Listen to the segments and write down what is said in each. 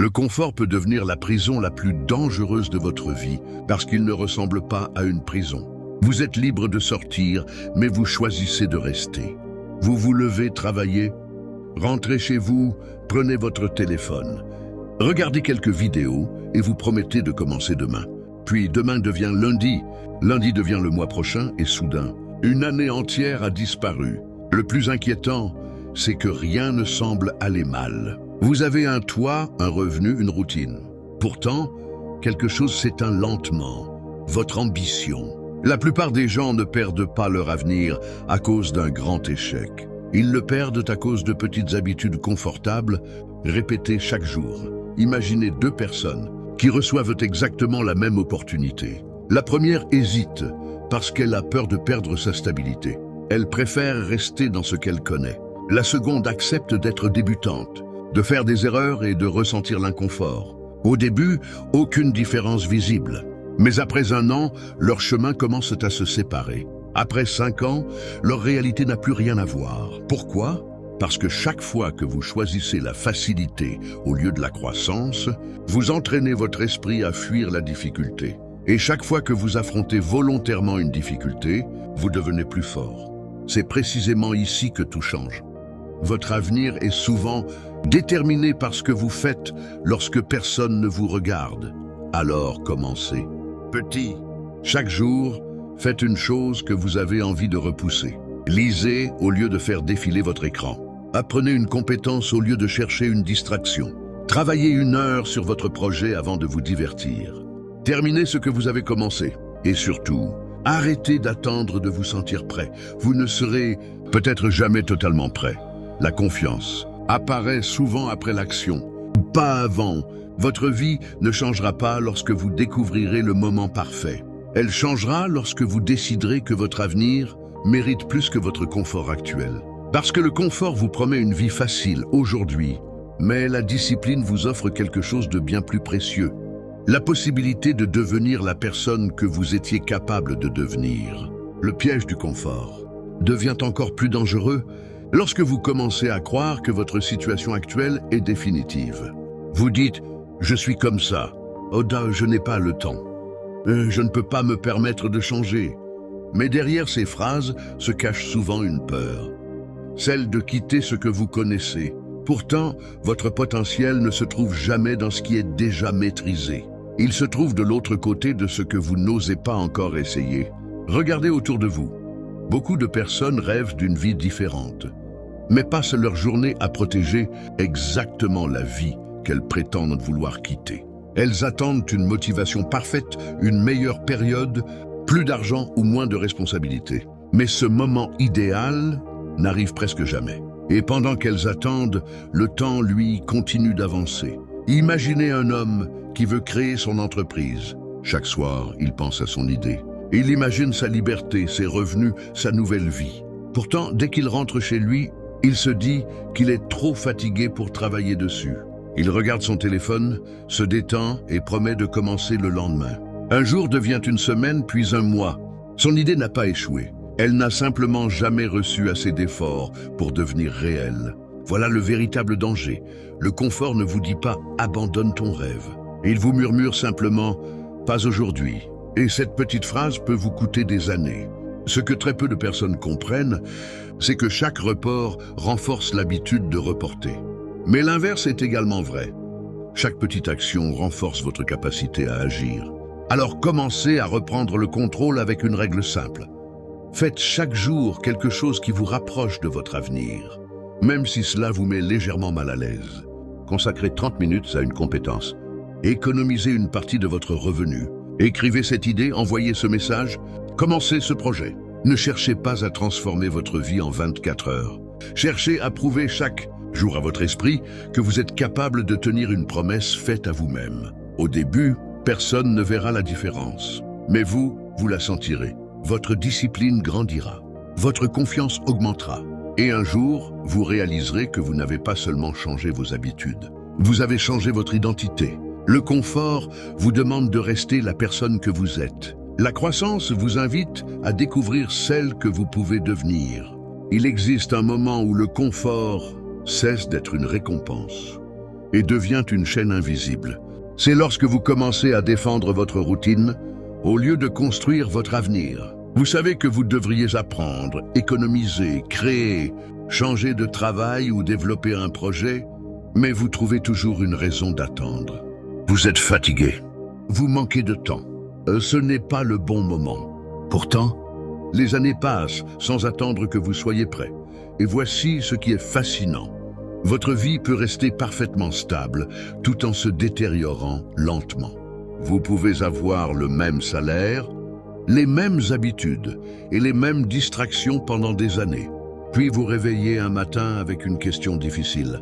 Le confort peut devenir la prison la plus dangereuse de votre vie parce qu'il ne ressemble pas à une prison. Vous êtes libre de sortir, mais vous choisissez de rester. Vous vous levez, travaillez, rentrez chez vous, prenez votre téléphone. Regardez quelques vidéos et vous promettez de commencer demain. Puis demain devient lundi, lundi devient le mois prochain et soudain, une année entière a disparu. Le plus inquiétant, c'est que rien ne semble aller mal. Vous avez un toit, un revenu, une routine. Pourtant, quelque chose s'éteint lentement, votre ambition. La plupart des gens ne perdent pas leur avenir à cause d'un grand échec. Ils le perdent à cause de petites habitudes confortables, répétées chaque jour. Imaginez deux personnes qui reçoivent exactement la même opportunité. La première hésite parce qu'elle a peur de perdre sa stabilité. Elle préfère rester dans ce qu'elle connaît. La seconde accepte d'être débutante, de faire des erreurs et de ressentir l'inconfort. Au début, aucune différence visible. Mais après un an, leurs chemins commencent à se séparer. Après 5 ans, leur réalité n'a plus rien à voir. Pourquoi ? Parce que chaque fois que vous choisissez la facilité au lieu de la croissance, vous entraînez votre esprit à fuir la difficulté. Et chaque fois que vous affrontez volontairement une difficulté, vous devenez plus fort. C'est précisément ici que tout change. Votre avenir est souvent déterminé par ce que vous faites lorsque personne ne vous regarde. Alors commencez. Petit. Chaque jour, faites une chose que vous avez envie de repousser. Lisez au lieu de faire défiler votre écran. Apprenez une compétence au lieu de chercher une distraction. Travaillez 1 heure sur votre projet avant de vous divertir. Terminez ce que vous avez commencé. Et surtout, arrêtez d'attendre de vous sentir prêt. Vous ne serez peut-être jamais totalement prêt. La confiance apparaît souvent après l'action, pas avant. Votre vie ne changera pas lorsque vous découvrirez le moment parfait. Elle changera lorsque vous déciderez que votre avenir mérite plus que votre confort actuel. Parce que le confort vous promet une vie facile aujourd'hui, mais la discipline vous offre quelque chose de bien plus précieux. La possibilité de devenir la personne que vous étiez capable de devenir. Le piège du confort devient encore plus dangereux lorsque vous commencez à croire que votre situation actuelle est définitive. Vous dites « je suis comme ça, je n'ai pas le temps, je ne peux pas me permettre de changer ». Mais derrière ces phrases se cache souvent une peur, celle de quitter ce que vous connaissez. Pourtant, votre potentiel ne se trouve jamais dans ce qui est déjà maîtrisé. Il se trouve de l'autre côté de ce que vous n'osez pas encore essayer. Regardez autour de vous. Beaucoup de personnes rêvent d'une vie différente, mais passent leur journée à protéger exactement la vie qu'elles prétendent vouloir quitter. Elles attendent une motivation parfaite, une meilleure période, plus d'argent ou moins de responsabilités. Mais ce moment idéal n'arrive presque jamais. Et pendant qu'elles attendent, le temps, lui, continue d'avancer. Imaginez un homme qui veut créer son entreprise. Chaque soir, il pense à son idée. Il imagine sa liberté, ses revenus, sa nouvelle vie. Pourtant, dès qu'il rentre chez lui, il se dit qu'il est trop fatigué pour travailler dessus. Il regarde son téléphone, se détend et promet de commencer le lendemain. Un jour devient une semaine, puis un mois. Son idée n'a pas échoué. Elle n'a simplement jamais reçu assez d'efforts pour devenir réelle. Voilà le véritable danger. Le confort ne vous dit pas « abandonne ton rêve ». Il vous murmure simplement « pas aujourd'hui ». Et cette petite phrase peut vous coûter des années. Ce que très peu de personnes comprennent, c'est que chaque report renforce l'habitude de reporter. Mais l'inverse est également vrai. Chaque petite action renforce votre capacité à agir. Alors commencez à reprendre le contrôle avec une règle simple. Faites chaque jour quelque chose qui vous rapproche de votre avenir, même si cela vous met légèrement mal à l'aise. Consacrez 30 minutes à une compétence. Économisez une partie de votre revenu. Écrivez cette idée, envoyez ce message, commencez ce projet. Ne cherchez pas à transformer votre vie en 24 heures. Cherchez à prouver chaque jour à votre esprit que vous êtes capable de tenir une promesse faite à vous-même. Au début, personne ne verra la différence. Mais vous la sentirez. Votre discipline grandira. Votre confiance augmentera. Et un jour, vous réaliserez que vous n'avez pas seulement changé vos habitudes. Vous avez changé votre identité. Le confort vous demande de rester la personne que vous êtes. La croissance vous invite à découvrir celle que vous pouvez devenir. Il existe un moment où le confort cesse d'être une récompense. et devient une chaîne invisible. C'est lorsque vous commencez à défendre votre routine, au lieu de construire votre avenir. Vous savez que vous devriez apprendre, économiser, créer, changer de travail ou développer un projet, mais vous trouvez toujours une raison d'attendre. Vous êtes fatigué. Vous manquez de temps. Ce n'est pas le bon moment. Pourtant, les années passent sans attendre que vous soyez prêt. Et voici ce qui est fascinant. Votre vie peut rester parfaitement stable tout en se détériorant lentement. Vous pouvez avoir le même salaire, les mêmes habitudes et les mêmes distractions pendant des années. Puis vous réveillez un matin avec une question difficile.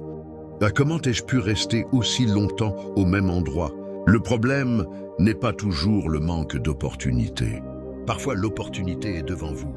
Comment ai-je pu rester aussi longtemps au même endroit? Le problème n'est pas toujours le manque d'opportunités. Parfois l'opportunité est devant vous,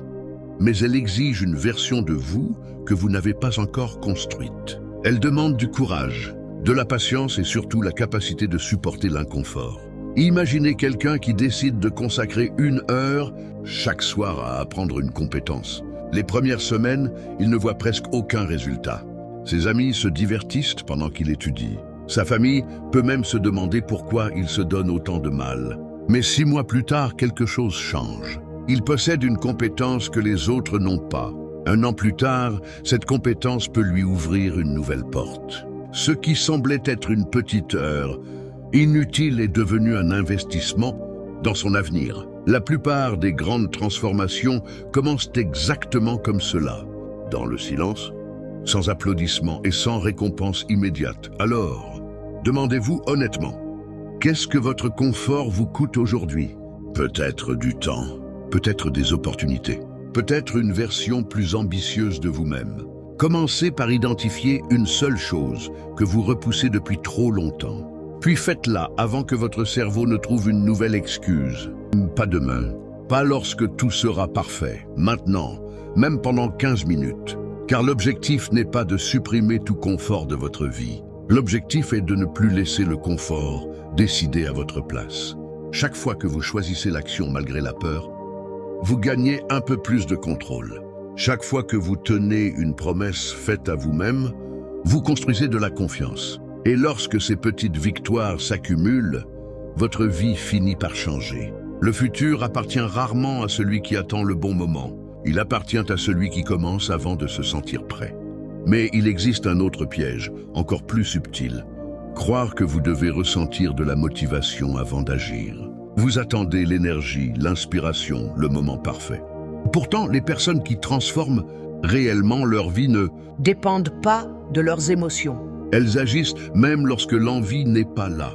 mais elle exige une version de vous que vous n'avez pas encore construite. Elle demande du courage, de la patience et surtout la capacité de supporter l'inconfort. Imaginez quelqu'un qui décide de consacrer 1 heure chaque soir à apprendre une compétence. Les premières semaines, il ne voit presque aucun résultat. Ses amis se divertissent pendant qu'il étudie. Sa famille peut même se demander pourquoi il se donne autant de mal. Mais 6 mois plus tard, quelque chose change. Il possède une compétence que les autres n'ont pas. 1 an plus tard, cette compétence peut lui ouvrir une nouvelle porte. Ce qui semblait être une petite heure, inutile, est devenu un investissement dans son avenir. La plupart des grandes transformations commencent exactement comme cela, dans le silence, sans applaudissements et sans récompense immédiate. Alors, demandez-vous honnêtement, qu'est-ce que votre confort vous coûte aujourd'hui? Peut-être du temps, peut-être des opportunités, peut-être une version plus ambitieuse de vous-même. Commencez par identifier une seule chose que vous repoussez depuis trop longtemps. Puis faites-la avant que votre cerveau ne trouve une nouvelle excuse. Pas demain, pas lorsque tout sera parfait, maintenant, même pendant 15 minutes. Car l'objectif n'est pas de supprimer tout confort de votre vie. L'objectif est de ne plus laisser le confort décider à votre place. Chaque fois que vous choisissez l'action malgré la peur, vous gagnez un peu plus de contrôle. Chaque fois que vous tenez une promesse faite à vous-même, vous construisez de la confiance. Et lorsque ces petites victoires s'accumulent, votre vie finit par changer. Le futur appartient rarement à celui qui attend le bon moment. Il appartient à celui qui commence avant de se sentir prêt. Mais il existe un autre piège, encore plus subtil. Croire que vous devez ressentir de la motivation avant d'agir. Vous attendez l'énergie, l'inspiration, le moment parfait. Pourtant, les personnes qui transforment réellement leur vie ne dépendent pas de leurs émotions. Elles agissent même lorsque l'envie n'est pas là.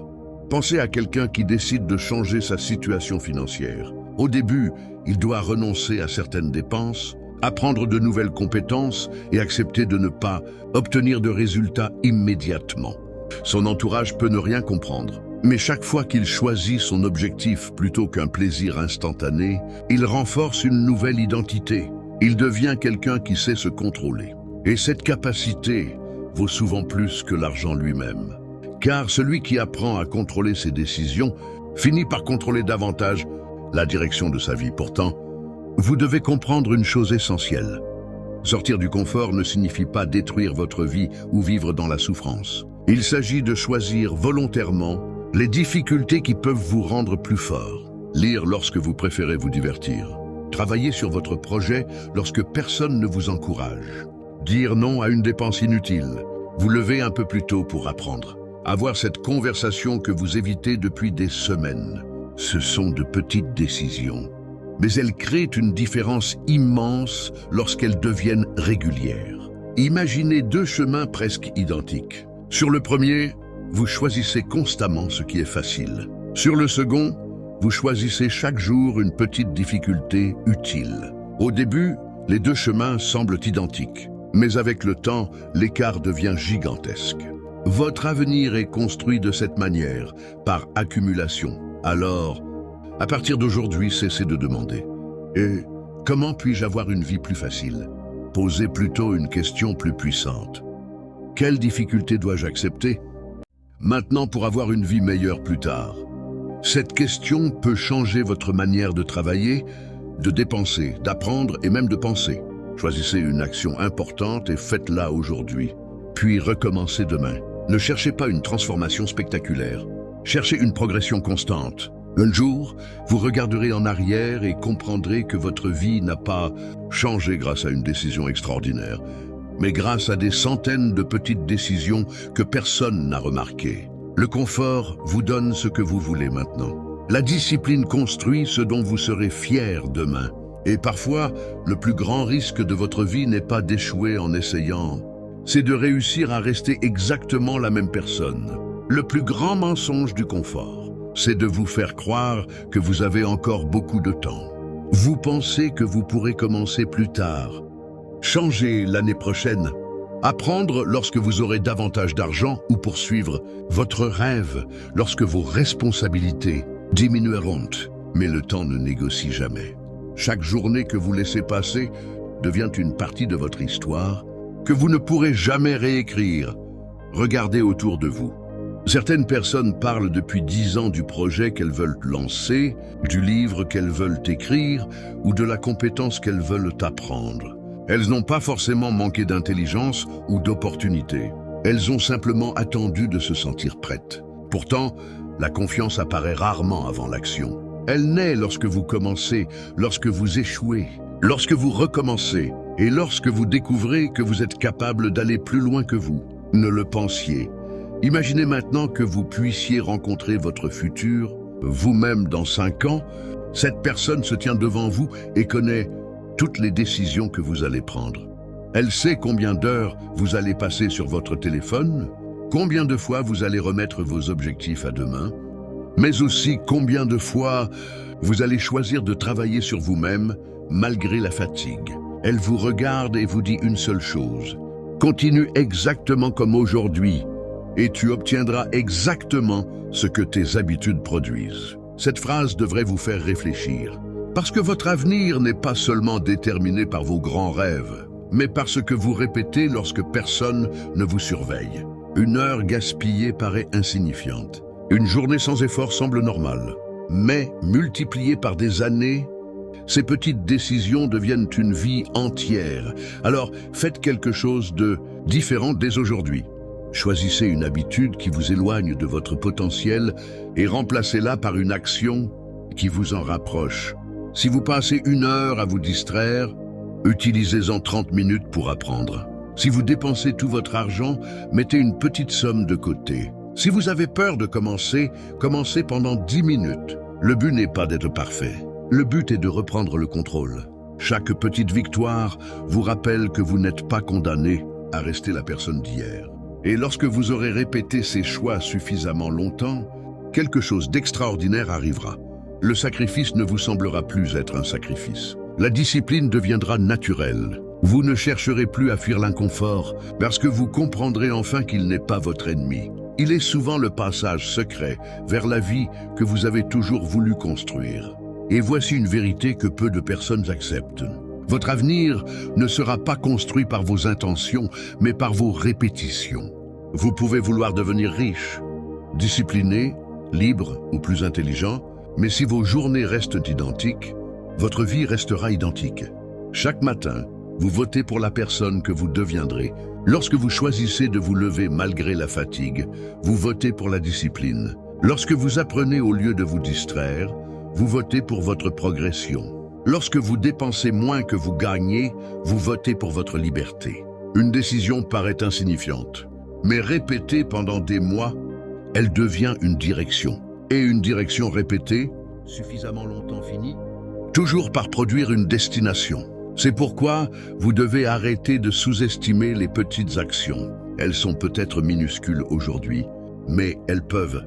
Pensez à quelqu'un qui décide de changer sa situation financière. Au début, il doit renoncer à certaines dépenses, apprendre de nouvelles compétences et accepter de ne pas obtenir de résultats immédiatement. Son entourage peut ne rien comprendre. Mais chaque fois qu'il choisit son objectif plutôt qu'un plaisir instantané, il renforce une nouvelle identité. Il devient quelqu'un qui sait se contrôler. Et cette capacité vaut souvent plus que l'argent lui-même. Car celui qui apprend à contrôler ses décisions finit par contrôler davantage la direction de sa vie. Pourtant, vous devez comprendre une chose essentielle. Sortir du confort ne signifie pas détruire votre vie ou vivre dans la souffrance. Il s'agit de choisir volontairement les difficultés qui peuvent vous rendre plus fort. Lire lorsque vous préférez vous divertir. Travailler sur votre projet lorsque personne ne vous encourage. Dire non à une dépense inutile. Vous lever un peu plus tôt pour apprendre. Avoir cette conversation que vous évitez depuis des semaines. Ce sont de petites décisions. Mais elles créent une différence immense lorsqu'elles deviennent régulières. Imaginez 2 chemins presque identiques. Sur le premier, vous choisissez constamment ce qui est facile. Sur le second, vous choisissez chaque jour une petite difficulté utile. Au début, les 2 chemins semblent identiques. Mais avec le temps, l'écart devient gigantesque. Votre avenir est construit de cette manière, par accumulation. Alors, à partir d'aujourd'hui, cessez de demander. Et comment puis-je avoir une vie plus facile? Posez plutôt une question plus puissante. Quelle difficulté dois-je accepter maintenant pour avoir une vie meilleure plus tard? Cette question peut changer votre manière de travailler, de dépenser, d'apprendre et même de penser. Choisissez une action importante et faites-la aujourd'hui, puis recommencez demain. Ne cherchez pas une transformation spectaculaire. Cherchez une progression constante. Un jour, vous regarderez en arrière et comprendrez que votre vie n'a pas changé grâce à une décision extraordinaire, mais grâce à des centaines de petites décisions que personne n'a remarquées. Le confort vous donne ce que vous voulez maintenant. La discipline construit ce dont vous serez fier demain. Et parfois, le plus grand risque de votre vie n'est pas d'échouer en essayant, c'est de réussir à rester exactement la même personne. Le plus grand mensonge du confort, c'est de vous faire croire que vous avez encore beaucoup de temps. Vous pensez que vous pourrez commencer plus tard, changer l'année prochaine, apprendre lorsque vous aurez davantage d'argent ou poursuivre votre rêve lorsque vos responsabilités diminueront. Mais le temps ne négocie jamais. Chaque journée que vous laissez passer devient une partie de votre histoire que vous ne pourrez jamais réécrire. Regardez autour de vous. Certaines personnes parlent depuis 10 ans du projet qu'elles veulent lancer, du livre qu'elles veulent écrire ou de la compétence qu'elles veulent apprendre. Elles n'ont pas forcément manqué d'intelligence ou d'opportunité. Elles ont simplement attendu de se sentir prêtes. Pourtant, la confiance apparaît rarement avant l'action. Elle naît lorsque vous commencez, lorsque vous échouez, lorsque vous recommencez et lorsque vous découvrez que vous êtes capable d'aller plus loin que vous ne le pensiez. Imaginez maintenant que vous puissiez rencontrer votre futur, vous-même dans 5 ans. Cette personne se tient devant vous et connaît toutes les décisions que vous allez prendre. Elle sait combien d'heures vous allez passer sur votre téléphone, combien de fois vous allez remettre vos objectifs à demain, mais aussi combien de fois vous allez choisir de travailler sur vous-même malgré la fatigue. Elle vous regarde et vous dit une seule chose: continue exactement comme aujourd'hui et tu obtiendras exactement ce que tes habitudes produisent. Cette phrase devrait vous faire réfléchir, parce que votre avenir n'est pas seulement déterminé par vos grands rêves, mais par ce que vous répétez lorsque personne ne vous surveille. Une heure gaspillée paraît insignifiante. Une journée sans effort semble normale. Mais, multipliée par des années, ces petites décisions deviennent une vie entière. Alors, faites quelque chose de différent dès aujourd'hui. Choisissez une habitude qui vous éloigne de votre potentiel et remplacez-la par une action qui vous en rapproche. Si vous passez 1 heure à vous distraire, utilisez-en 30 minutes pour apprendre. Si vous dépensez tout votre argent, mettez une petite somme de côté. Si vous avez peur de commencer, commencez pendant 10 minutes. Le but n'est pas d'être parfait. Le but est de reprendre le contrôle. Chaque petite victoire vous rappelle que vous n'êtes pas condamné à rester la personne d'hier. Et lorsque vous aurez répété ces choix suffisamment longtemps, quelque chose d'extraordinaire arrivera. Le sacrifice ne vous semblera plus être un sacrifice. La discipline deviendra naturelle. Vous ne chercherez plus à fuir l'inconfort parce que vous comprendrez enfin qu'il n'est pas votre ennemi. Il est souvent le passage secret vers la vie que vous avez toujours voulu construire. Et voici une vérité que peu de personnes acceptent. Votre avenir ne sera pas construit par vos intentions, mais par vos répétitions. Vous pouvez vouloir devenir riche, discipliné, libre ou plus intelligent, mais si vos journées restent identiques, votre vie restera identique. Chaque matin, vous votez pour la personne que vous deviendrez. Lorsque vous choisissez de vous lever malgré la fatigue, vous votez pour la discipline. Lorsque vous apprenez au lieu de vous distraire, vous votez pour votre progression. Lorsque vous dépensez moins que vous gagnez, vous votez pour votre liberté. Une décision paraît insignifiante, mais répétée pendant des mois, elle devient une direction. Et une direction répétée, suffisamment longtemps finie, toujours par produire une destination. C'est pourquoi vous devez arrêter de sous-estimer les petites actions. Elles sont peut-être minuscules aujourd'hui, mais elles peuvent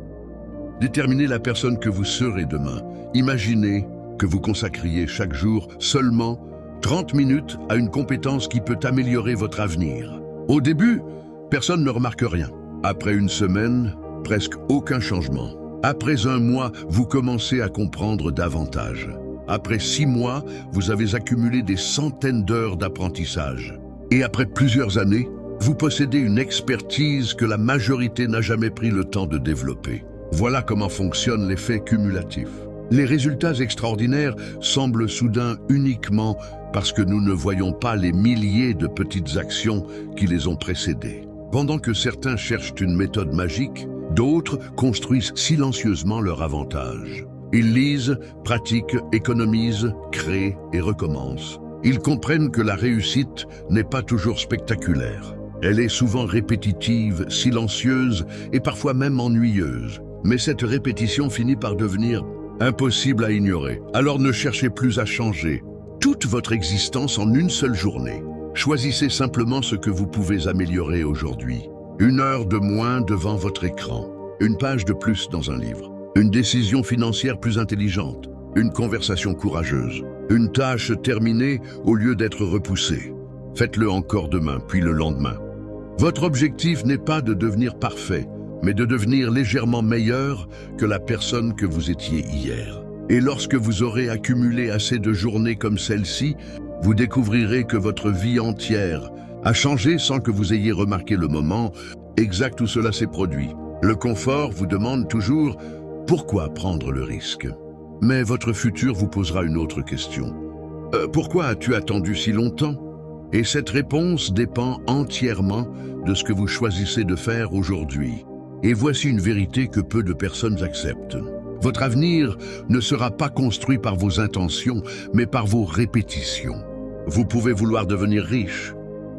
déterminer la personne que vous serez demain. Imaginez que vous consacriez chaque jour seulement 30 minutes à une compétence qui peut améliorer votre avenir. Au début, personne ne remarque rien. Après 1 semaine, presque aucun changement. Après 1 mois, vous commencez à comprendre davantage. Après 6 mois, vous avez accumulé des centaines d'heures d'apprentissage. Et après plusieurs années, vous possédez une expertise que la majorité n'a jamais pris le temps de développer. Voilà comment fonctionne l'effet cumulatif. Les résultats extraordinaires semblent soudains uniquement parce que nous ne voyons pas les milliers de petites actions qui les ont précédées. Pendant que certains cherchent une méthode magique, d'autres construisent silencieusement leur avantage. Ils lisent, pratiquent, économisent, créent et recommencent. Ils comprennent que la réussite n'est pas toujours spectaculaire. Elle est souvent répétitive, silencieuse et parfois même ennuyeuse. Mais cette répétition finit par devenir impossible à ignorer. Alors ne cherchez plus à changer toute votre existence en une seule journée. Choisissez simplement ce que vous pouvez améliorer aujourd'hui. 1 heure de moins devant votre écran, une page de plus dans un livre, une décision financière plus intelligente, une conversation courageuse, une tâche terminée au lieu d'être repoussée. Faites-le encore demain, puis le lendemain. Votre objectif n'est pas de devenir parfait, mais de devenir légèrement meilleur que la personne que vous étiez hier. Et lorsque vous aurez accumulé assez de journées comme celle-ci, vous découvrirez que votre vie entière a changé sans que vous ayez remarqué le moment exact où cela s'est produit. Le confort vous demande toujours « Pourquoi prendre le risque ?» Mais votre futur vous posera une autre question. Pourquoi as-tu attendu si longtemps? Et cette réponse dépend entièrement de ce que vous choisissez de faire aujourd'hui. Et voici une vérité que peu de personnes acceptent. Votre avenir ne sera pas construit par vos intentions, mais par vos répétitions. Vous pouvez vouloir devenir riche,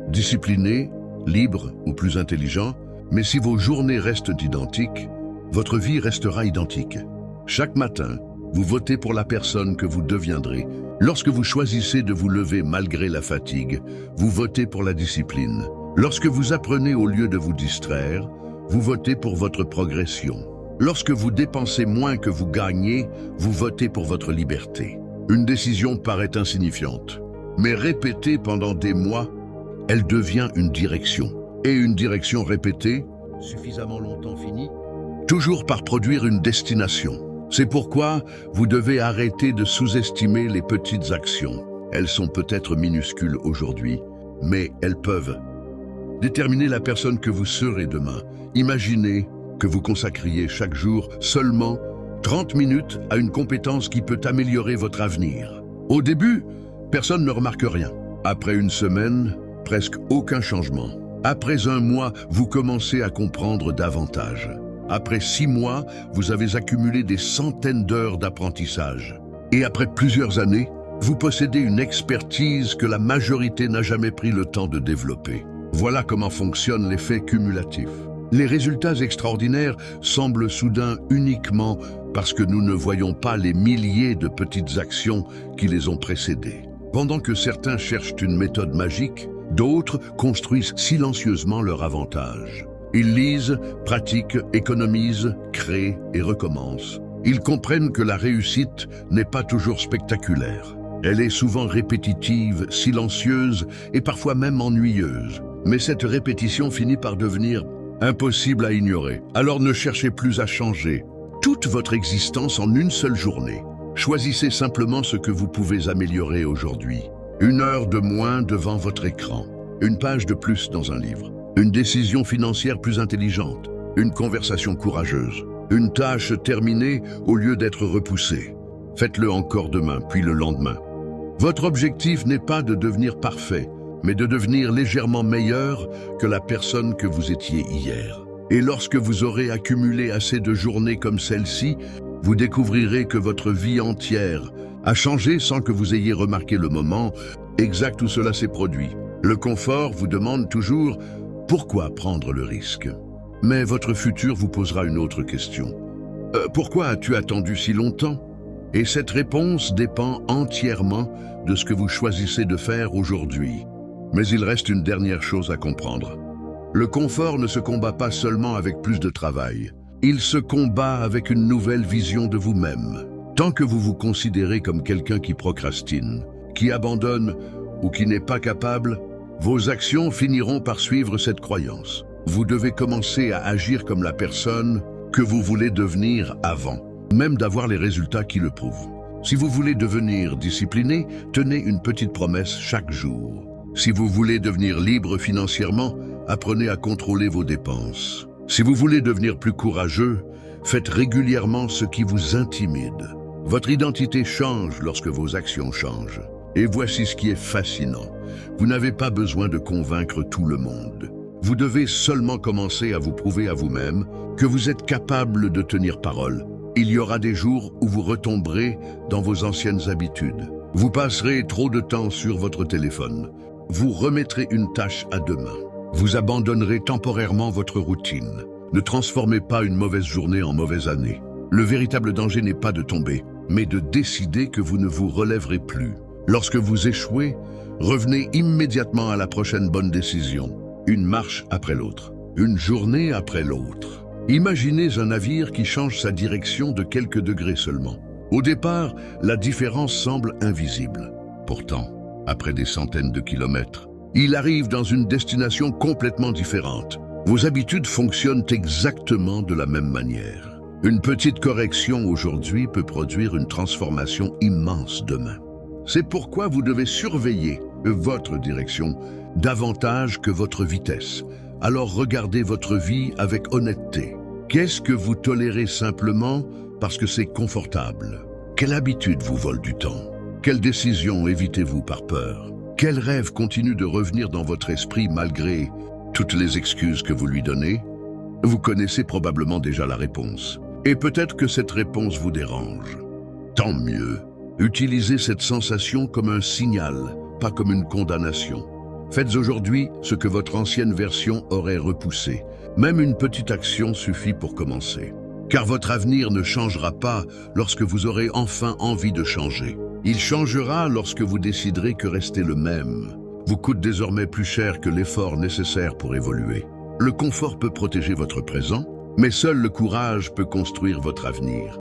discipliné, libre ou plus intelligent, mais si vos journées restent identiques, votre vie restera identique. Chaque matin, vous votez pour la personne que vous deviendrez. Lorsque vous choisissez de vous lever malgré la fatigue, vous votez pour la discipline. Lorsque vous apprenez au lieu de vous distraire, vous votez pour votre progression. Lorsque vous dépensez moins que vous gagnez, vous votez pour votre liberté. Une décision paraît insignifiante, mais répétée pendant des mois, elle devient une direction. Et une direction répétée, suffisamment longtemps finie, toujours par produire une destination. C'est pourquoi vous devez arrêter de sous-estimer les petites actions. Elles sont peut-être minuscules aujourd'hui, mais elles peuvent déterminer la personne que vous serez demain. Imaginez que vous consacriez chaque jour seulement 30 minutes à une compétence qui peut améliorer votre avenir. Au début, personne ne remarque rien. Après une semaine, presque aucun changement. Après 1 mois, vous commencez à comprendre davantage. Après 6 mois, vous avez accumulé des centaines d'heures d'apprentissage. Et après plusieurs années, vous possédez une expertise que la majorité n'a jamais pris le temps de développer. Voilà comment fonctionne l'effet cumulatif. Les résultats extraordinaires semblent soudains uniquement parce que nous ne voyons pas les milliers de petites actions qui les ont précédées. Pendant que certains cherchent une méthode magique, d'autres construisent silencieusement leur avantage. Ils lisent, pratiquent, économisent, créent et recommencent. Ils comprennent que la réussite n'est pas toujours spectaculaire. Elle est souvent répétitive, silencieuse et parfois même ennuyeuse. Mais cette répétition finit par devenir impossible à ignorer. Alors ne cherchez plus à changer toute votre existence en une seule journée. Choisissez simplement ce que vous pouvez améliorer aujourd'hui. 1 heure de moins devant votre écran, une page de plus dans un livre, une décision financière plus intelligente, une conversation courageuse, une tâche terminée au lieu d'être repoussée. Faites-le encore demain, puis le lendemain. Votre objectif n'est pas de devenir parfait, mais de devenir légèrement meilleur que la personne que vous étiez hier. Et lorsque vous aurez accumulé assez de journées comme celle-ci, vous découvrirez que votre vie entière a changé sans que vous ayez remarqué le moment exact où cela s'est produit. Le confort vous demande toujours « Pourquoi prendre le risque ?» Mais votre futur vous posera une autre question. Pourquoi as-tu attendu si longtemps? Et cette réponse dépend entièrement de ce que vous choisissez de faire aujourd'hui. Mais il reste une dernière chose à comprendre. Le confort ne se combat pas seulement avec plus de travail. Il se combat avec une nouvelle vision de vous-même. Tant que vous vous considérez comme quelqu'un qui procrastine, qui abandonne ou qui n'est pas capable, vos actions finiront par suivre cette croyance. Vous devez commencer à agir comme la personne que vous voulez devenir avant, même d'avoir les résultats qui le prouvent. Si vous voulez devenir discipliné, tenez une petite promesse chaque jour. Si vous voulez devenir libre financièrement, apprenez à contrôler vos dépenses. Si vous voulez devenir plus courageux, faites régulièrement ce qui vous intimide. Votre identité change lorsque vos actions changent. Et voici ce qui est fascinant. Vous n'avez pas besoin de convaincre tout le monde. Vous devez seulement commencer à vous prouver à vous-même que vous êtes capable de tenir parole. Il y aura des jours où vous retomberez dans vos anciennes habitudes. Vous passerez trop de temps sur votre téléphone. Vous remettrez une tâche à demain. Vous abandonnerez temporairement votre routine. Ne transformez pas une mauvaise journée en mauvaise année. Le véritable danger n'est pas de tomber, mais de décider que vous ne vous relèverez plus. Lorsque vous échouez, revenez immédiatement à la prochaine bonne décision. Une marche après l'autre, une journée après l'autre. Imaginez un navire qui change sa direction de quelques degrés seulement. Au départ, la différence semble invisible. Pourtant, après des centaines de kilomètres, il arrive dans une destination complètement différente. Vos habitudes fonctionnent exactement de la même manière. Une petite correction aujourd'hui peut produire une transformation immense demain. C'est pourquoi vous devez surveiller votre direction davantage que votre vitesse. Alors regardez votre vie avec honnêteté. Qu'est-ce que vous tolérez simplement parce que c'est confortable? Quelle habitude vous vole du temps? Quelle décision évitez-vous par peur? Quel rêve continue de revenir dans votre esprit malgré toutes les excuses que vous lui donnez? Vous connaissez probablement déjà la réponse. Et peut-être que cette réponse vous dérange. Tant mieux. Utilisez cette sensation comme un signal, pas comme une condamnation. Faites aujourd'hui ce que votre ancienne version aurait repoussé. Même une petite action suffit pour commencer. Car votre avenir ne changera pas lorsque vous aurez enfin envie de changer. Il changera lorsque vous déciderez que rester le même vous coûte désormais plus cher que l'effort nécessaire pour évoluer. Le confort peut protéger votre présent, mais seul le courage peut construire votre avenir.